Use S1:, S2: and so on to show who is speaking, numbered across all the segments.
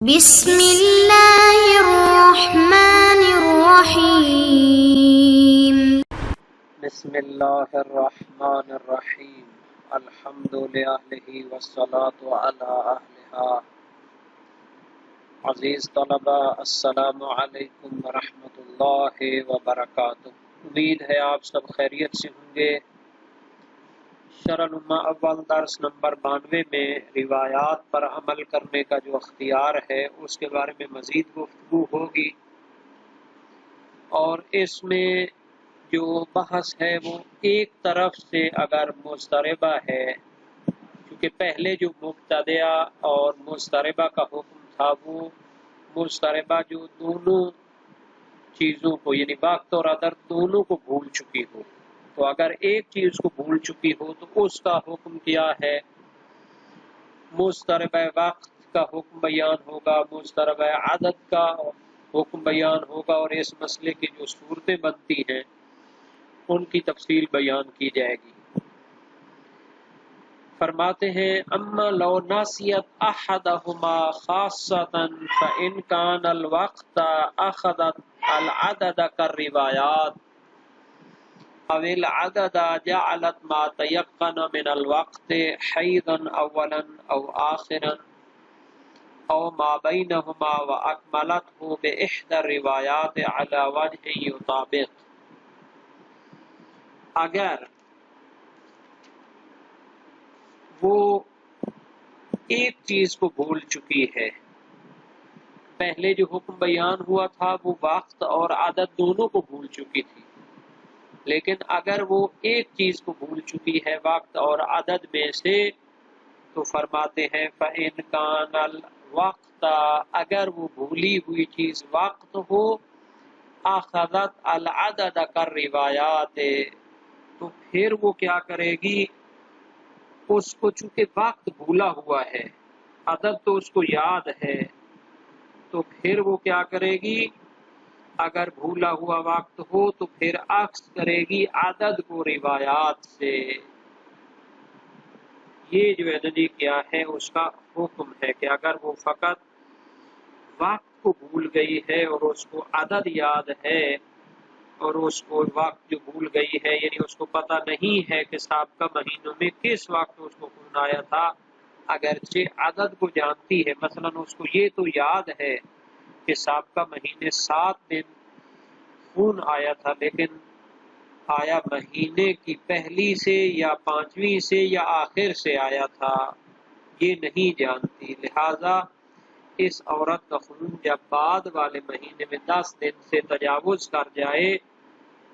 S1: بسم اللہ الرحمن الرحیم۔
S2: بسم اللہ الرحمن الرحیم۔ الحمد للہ والصلاة علی اہلہا۔ عزیز طلبہ، السلام علیکم ورحمۃ اللہ وبرکاتہ۔ امید ہے آپ سب خیریت سے ہوں گے۔ شرح نما اول درس نمبر 92 میں روایات پر عمل کرنے کا جو اختیار ہے اس کے بارے میں مزید گفتگو ہوگی، اور اس میں جو بحث ہے وہ ایک طرف سے اگر مضطربہ ہے، کیونکہ پہلے جو مبتدیہ اور مضطربہ کا حکم تھا وہ مضطربہ جو دونوں چیزوں کو یعنی وقت اور عدد دونوں کو بھول چکی ہو، تو اگر ایک چیز کو بھول چکی ہو تو اس کا حکم کیا ہے؟ مضطربہ وقت کا حکم بیان ہوگا، مضطربہ عدد کا حکم بیان ہوگا، اور اس مسئلے کی جو صورتیں بنتی ہیں ان کی تفصیل بیان کی جائے گی۔ فرماتے ہیں اما لو ناسیت احدہما خاصتا فان کان الوقت اخذت العدد کالروایات او العدد جعلت ما تيقن من الوقت حيضا اولا او آخرا او ما بينهما واكملته باحدى الروايات على وجه يطابق۔ اگر وہ ایک چیز کو بھول چکی ہے، پہلے جو حکم بیان ہوا تھا وہ وقت اور عدد دونوں کو بھول چکی تھی، لیکن اگر وہ ایک چیز کو بھول چکی ہے وقت اور عدد میں سے، تو فرماتے ہیں فَإِنْ كَانَ الْوَقْتَ، اگر وہ بھولی ہوئی چیز وقت ہو، أَخَذَتْ الْعَدَدَ كَالرِّوَایَاتِ، تو پھر وہ کیا کرے گی؟ اس کو چونکہ وقت بھولا ہوا ہے، عدد تو اس کو یاد ہے، تو پھر وہ کیا کرے گی؟ اگر بھولا ہوا وقت ہو تو پھر عکس کرے گی عدد کو روایات سے۔ یہ جو ہے نا جی کیا ہے، اس کا حکم ہے کہ اگر وہ فقط وقت کو بھول گئی ہے اور اس کو عدد یاد ہے، اور اس کو وقت جو بھول گئی ہے یعنی اس کو پتہ نہیں ہے کہ سابقہ مہینوں میں کس وقت اس کو خون آیا تھا، اگرچہ عدد کو جانتی ہے، مثلا اس کو یہ تو یاد ہے کہ سابقہ مہینے 7 دن خون آیا تھا، لیکن آیا مہینے کی پہلی سے یا 5ویں سے یا آخر سے آیا تھا، یہ نہیں جانتی، لہذا اس عورت کا خون جب بعد والے مہینے میں 10 دن سے تجاوز کر جائے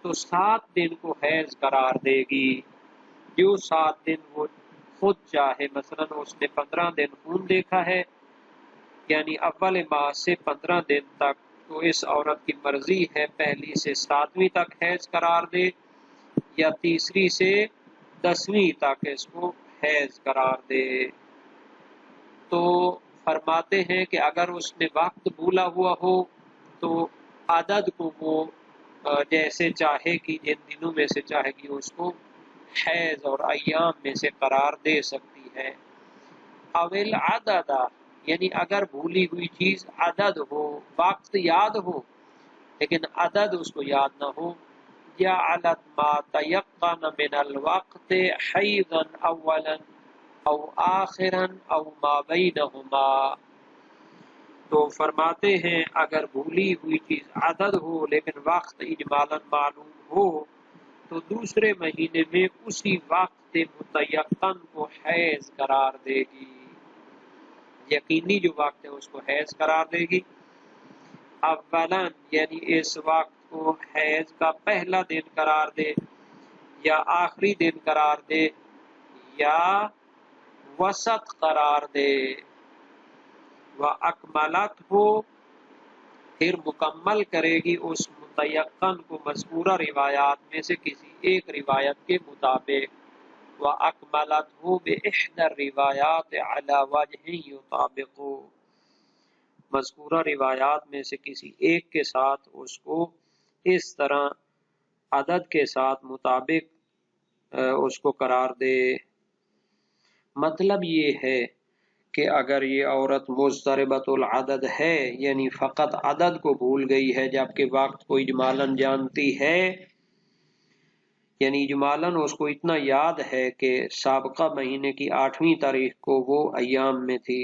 S2: تو 7 دن کو حیض قرار دے گی۔ جو 7 دن وہ خود چاہے، مثلا اس نے 15 دن خون دیکھا ہے، یعنی اول ماہ سے 15 دن تک، تو اس عورت کی مرضی ہے پہلی سے 7ویں تک حیض قرار دے یا تیسری سے 10ویں تک اس کو حیض قرار دے۔ تو فرماتے ہیں کہ اگر اس نے وقت بھولا ہوا ہو تو عدد کو وہ جیسے چاہے گی، جن دنوں میں سے چاہے گی اس کو حیض اور ایام میں سے قرار دے سکتی ہے۔ اول عدد، یعنی اگر بھولی ہوئی چیز عدد ہو، وقت یاد ہو لیکن عدد اس کو یاد نہ ہو، جعلت ما تيقن من الوقت حيضا اولا او آخرا او ما بینہما، تو فرماتے ہیں اگر بھولی ہوئی چیز عدد ہو لیکن وقت اجمالاً معلوم ہو تو دوسرے مہینے میں اسی وقت متیقن کو حیض قرار دے گی، یقینی جو وقت ہے اس کو حیض قرار دے گی۔ اولاً یعنی اس وقت کو حیض کا پہلا دن قرار دے یا آخری دن قرار دے یا وسط قرار دے، وَأَكْمَلَتْ ہو، پھر مکمل کرے گی اس متیقن کو مذکورہ روایات میں سے کسی ایک روایت کے مطابق، وَأَكْمَلَتْهُ بِإِحْدَى الرِّوَایَاتِ عَلَى وَجْهٍ يُطَابِقُ، مذکورہ روایات میں سے کسی ایک کے ساتھ اس کو اس طرح عدد کے ساتھ مطابق اس کو قرار دے۔ مطلب یہ ہے کہ اگر یہ عورت مضطربۃ العدد ہے یعنی فقط عدد کو بھول گئی ہے جبکہ وقت کو اجمالاً جانتی ہے، یعنی اجمالاً اس کو اتنا یاد ہے کہ سابقہ مہینے کی 8ویں تاریخ کو وہ ایام میں تھی،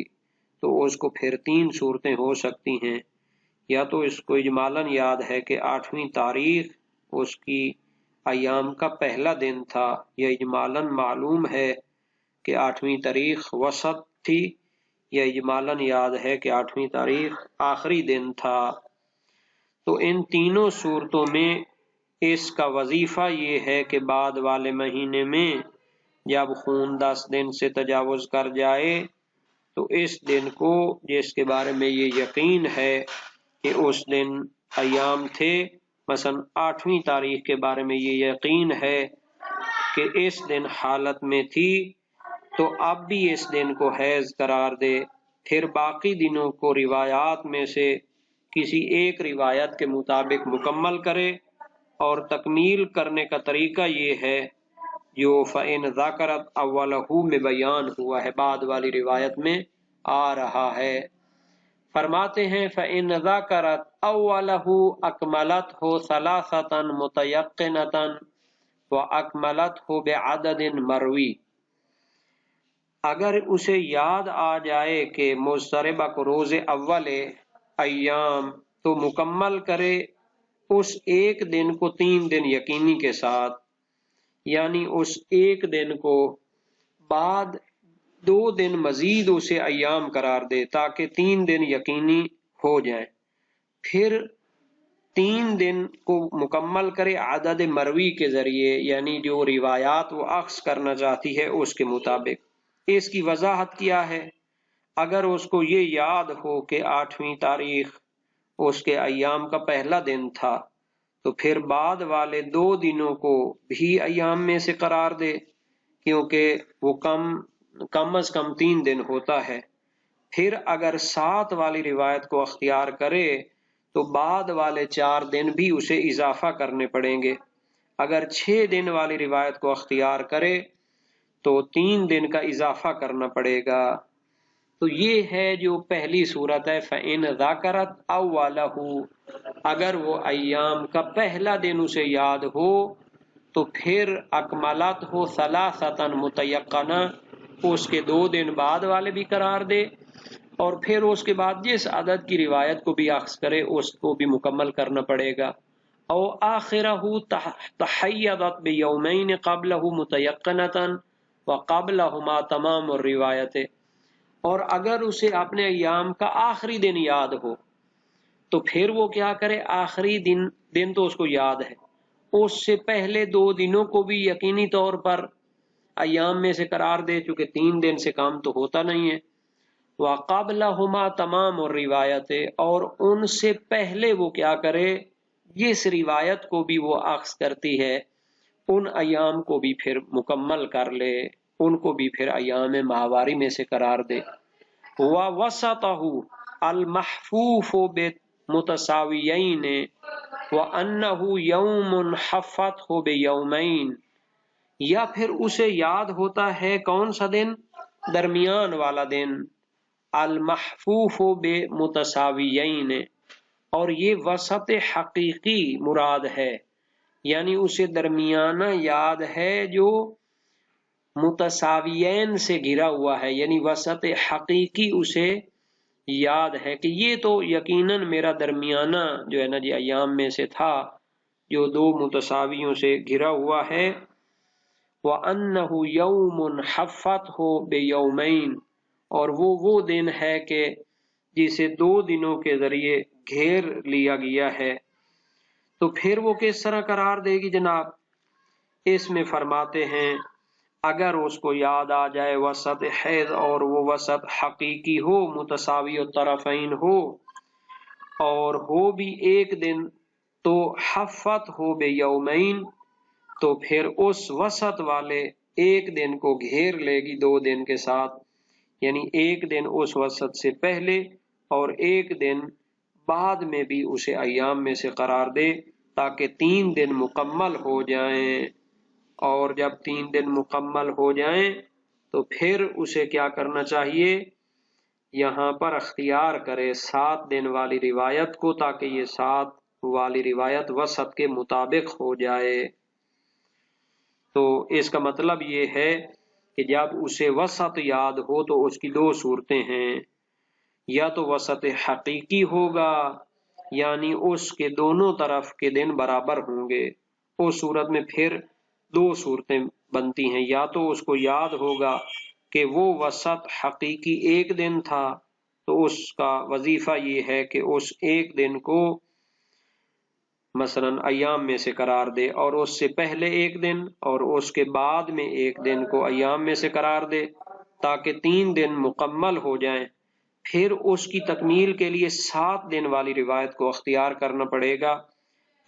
S2: تو اس کو پھر 3 صورتیں ہو سکتی ہیں۔ یا تو اس کو اجمالاً یاد ہے کہ 8ویں تاریخ اس کی ایام کا پہلا دن تھا، یا اجمالاً معلوم ہے کہ 8ویں تاریخ وسط تھی، یا اجمالاً یاد ہے کہ 8ویں تاریخ آخری دن تھا۔ تو ان تینوں صورتوں میں اس کا وظیفہ یہ ہے کہ بعد والے مہینے میں جب خون 10 دن سے تجاوز کر جائے تو اس دن کو، جس کے بارے میں یہ یقین ہے کہ اس دن ایام تھے، مثلا 8ویں تاریخ کے بارے میں یہ یقین ہے کہ اس دن حالت میں تھی، تو اب بھی اس دن کو حیض قرار دے، پھر باقی دنوں کو روایات میں سے کسی ایک روایت کے مطابق مکمل کرے، اور تکمیل کرنے کا طریقہ یہ ہے جو فَإِنْ ذَكَرَتْ أَوَّلَهُ میں بیان ہوا ہے، بعد والی روایت میں آ رہا ہے۔ فرماتے ہیں فَإِنْ ذَكَرَتْ أَوَّلَهُ أَكْمَلَتْهُ ثَلَاثَةً مُتَيَقِّنَةً وَأَكْمَلَتْهُ بِعَدَدٍ مَرْوِي۔ اگر اسے یاد آ جائے کہ مضطربہ کو روز اول ایام، تو مکمل کرے اس ایک دن کو 3 دن یقینی کے ساتھ، یعنی اس ایک دن کو بعد 2 دن مزید اسے ایام قرار دے تاکہ 3 دن یقینی ہو جائیں، پھر 3 دن کو مکمل کرے عدد مروی کے ذریعے، یعنی جو روایات وہ اخذ کرنا چاہتی ہے اس کے مطابق۔ اس کی وضاحت کیا ہے؟ اگر اس کو یہ یاد ہو کہ 8ویں تاریخ اس کے ایام کا پہلا دن تھا، تو پھر بعد والے 2 دنوں کو بھی ایام میں سے قرار دے، کیونکہ وہ کم از کم 3 دن ہوتا ہے۔ پھر اگر 7 والی روایت کو اختیار کرے تو بعد والے 4 دن بھی اسے اضافہ کرنے پڑیں گے۔ اگر 6 دن والی روایت کو اختیار کرے تو 3 دن کا اضافہ کرنا پڑے گا۔ تو یہ ہے جو پہلی صورت ہے فَإِنْ ذَكَرَتْ أَوَّلَهُ، اگر وہ ایام کا پہلا دن اسے یاد ہو تو پھر اکملتہ ثلاثۃ متیقنہ، اس کے 2 دن بعد والے بھی قرار دے، اور پھر اس کے بعد جس عدد کی روایت کو بھی اخذ کرے اس کو بھی مکمل کرنا پڑے گا۔ او آخرہ تحیضت بیومین قبلہ متیقنۃ وقبلہما تمام الروایت، اور اگر اسے اپنے ایام کا آخری دن یاد ہو تو پھر وہ کیا کرے، آخری دن تو اس کو یاد ہے، اس سے پہلے 2 دنوں کو بھی یقینی طور پر ایام میں سے قرار دے، چونکہ 3 دن سے کام تو ہوتا نہیں ہے۔ وَقَبْلَهُمَا تَمَامُ الرِّوَایَتِ، اور ان سے پہلے وہ کیا کرے، جس روایت کو بھی وہ اخذ کرتی ہے ان ایام کو بھی پھر مکمل کر لے، ان کو بھی پھر ایام ماہواری میں سے قرار دے۔ وَوَسَطَهُ الْمَحْفُوفُ بِمُتَسَاوِيَيْنِ وَأَنَّهُ يَوْمٌ حَفَّتْهُ بِيَوْمَيْنِ، یا پھر اسے یاد ہوتا ہے کون سا دن، درمیان والا دن، المحفوف بمتساویین، اور یہ وسط حقیقی مراد ہے، یعنی اسے درمیانہ یاد ہے جو متساویین سے گھرا ہوا ہے، یعنی وسط حقیقی اسے یاد ہے کہ یہ تو یقیناً میرا درمیانہ جو ہے نا جی ایام میں سے تھا جو 2 متساویوں سے گھرا ہوا ہے۔ وَأَنَّهُ يَوْمٌ حَفَّتْهُ بِيَوْمَيْنِ، اور وہ دن ہے کہ جسے 2 دنوں کے ذریعے گھیر لیا گیا ہے۔ تو پھر وہ کس طرح قرار دے گی جناب؟ اس میں فرماتے ہیں اگر اس کو یاد آ جائے وسط حیض اور وہ وسط حقیقی ہو، متساوی الطرفین ہو، اور ہو بھی ایک دن، تو حفت ہو بے یومین، تو پھر اس وسط والے ایک دن کو گھیر لے گی 2 دن کے ساتھ، یعنی ایک دن اس وسط سے پہلے اور ایک دن بعد میں بھی اسے ایام میں سے قرار دے تاکہ 3 دن مکمل ہو جائیں، اور جب 3 دن مکمل ہو جائیں تو پھر اسے کیا کرنا چاہیے یہاں پر اختیار کرے 7 دن والی روایت کو، تاکہ یہ 7 والی روایت وسط کے مطابق ہو جائے۔ تو اس کا مطلب یہ ہے کہ جب اسے وسط یاد ہو تو اس کی 2 صورتیں ہیں، یا تو وسط حقیقی ہوگا یعنی اس کے دونوں طرف کے دن برابر ہوں گے، اس صورت میں پھر 2 صورتیں بنتی ہیں، یا تو اس کو یاد ہوگا کہ وہ وسط حقیقی 1 دن تھا، تو اس کا وظیفہ یہ ہے کہ اس 1 دن کو مثلا ایام میں سے قرار دے، اور اس سے پہلے 1 دن اور اس کے بعد میں 1 دن کو ایام میں سے قرار دے، تاکہ 3 دن مکمل ہو جائیں۔ پھر اس کی تکمیل کے لیے 7 دن والی روایت کو اختیار کرنا پڑے گا،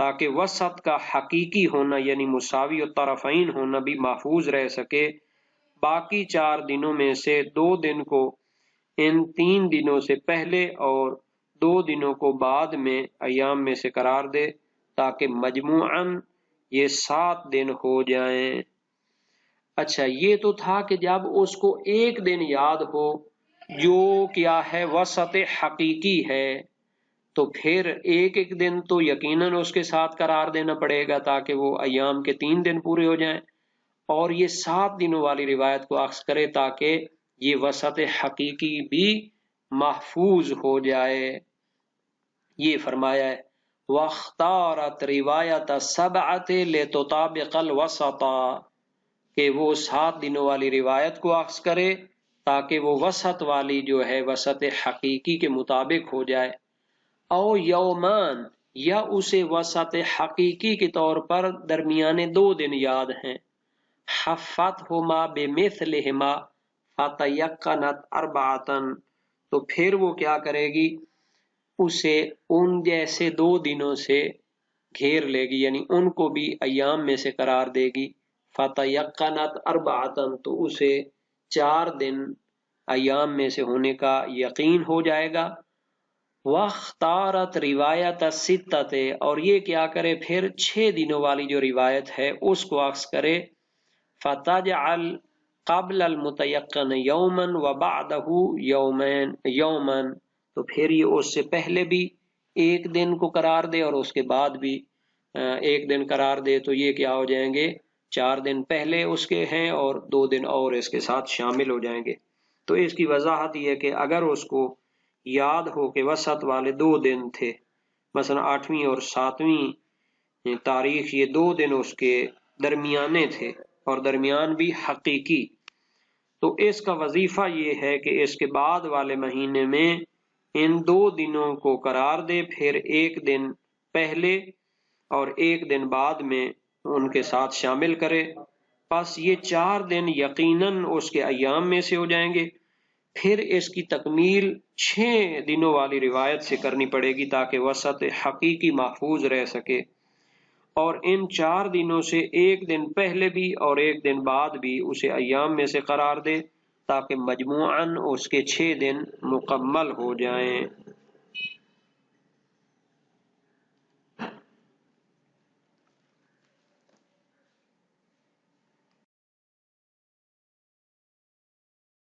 S2: تاکہ وسط کا حقیقی ہونا یعنی مساوی الطرفین ہونا بھی محفوظ رہ سکے۔ باقی 4 دنوں میں سے 2 دن کو ان 3 دنوں سے پہلے اور 2 دنوں کو بعد میں ایام میں سے قرار دے، تاکہ مجموعاً یہ 7 دن ہو جائیں۔ اچھا، یہ تو تھا کہ جب اس کو 1 دن یاد ہو جو کیا ہے وسط حقیقی ہے، تو پھر 1 دن تو یقیناً اس کے ساتھ قرار دینا پڑے گا تاکہ وہ ایام کے 3 دن پورے ہو جائیں، اور یہ 7 دنوں والی روایت کو اخذ کرے تاکہ یہ وسط حقیقی بھی محفوظ ہو جائے۔ یہ فرمایا ہے وَاخْتَارَتْ رِوَایَةَ السَّبْعَةِ لِتُطَابِقَ الْوَسَطَ، کہ وہ 7 دنوں والی روایت کو اخذ کرے تاکہ وہ وسط والی جو ہے وسط حقیقی کے مطابق ہو جائے۔ او یومان، یا اسے وسط حقیقی کے طور پر درمیانے 2 دن یاد ہیں، حفتہما بمثلہما فتیقنت 4، تو پھر وہ کیا کرے گی، اسے ان جیسے 2 دنوں سے گھیر لے گی، یعنی ان کو بھی ایام میں سے قرار دے گی۔ فتیقنت 4، تو اسے 4 دن ایام میں سے ہونے کا یقین ہو جائے گا۔ واختارت روایت الستۃ، اور یہ کیا کرے پھر 6 دنوں والی جو روایت ہے اس کو اخذ کرے۔ فتجعل قبل المتیقن یوما وبعدہ یوما، تو پھر یہ اس سے پہلے بھی 1 دن کو قرار دے اور اس کے بعد بھی 1 دن قرار دے، تو یہ کیا ہو جائیں گے، 4 دن پہلے اس کے ہیں اور 2 دن اور اس کے ساتھ شامل ہو جائیں گے۔ تو اس کی وضاحت یہ ہے کہ اگر اس کو یاد ہو کہ وسط والے 2 دن تھے، مثلا 8ویں اور 7ویں تاریخ، یہ 2 دن اس کے درمیانے تھے اور درمیان بھی حقیقی، تو اس کا وظیفہ یہ ہے کہ اس کے بعد والے مہینے میں ان 2 دنوں کو قرار دے، پھر 1 دن پہلے اور 1 دن بعد میں ان کے ساتھ شامل کرے، پس یہ 4 دن یقیناً اس کے ایام میں سے ہو جائیں گے۔ پھر اس کی تکمیل 6 دنوں والی روایت سے کرنی پڑے گی تاکہ وسط حقیقی محفوظ رہ سکے، اور ان 4 دنوں سے 1 دن پہلے بھی اور 1 دن بعد بھی اسے ایام میں سے قرار دے تاکہ مجموعاً اس کے 6 دن مکمل ہو جائیں۔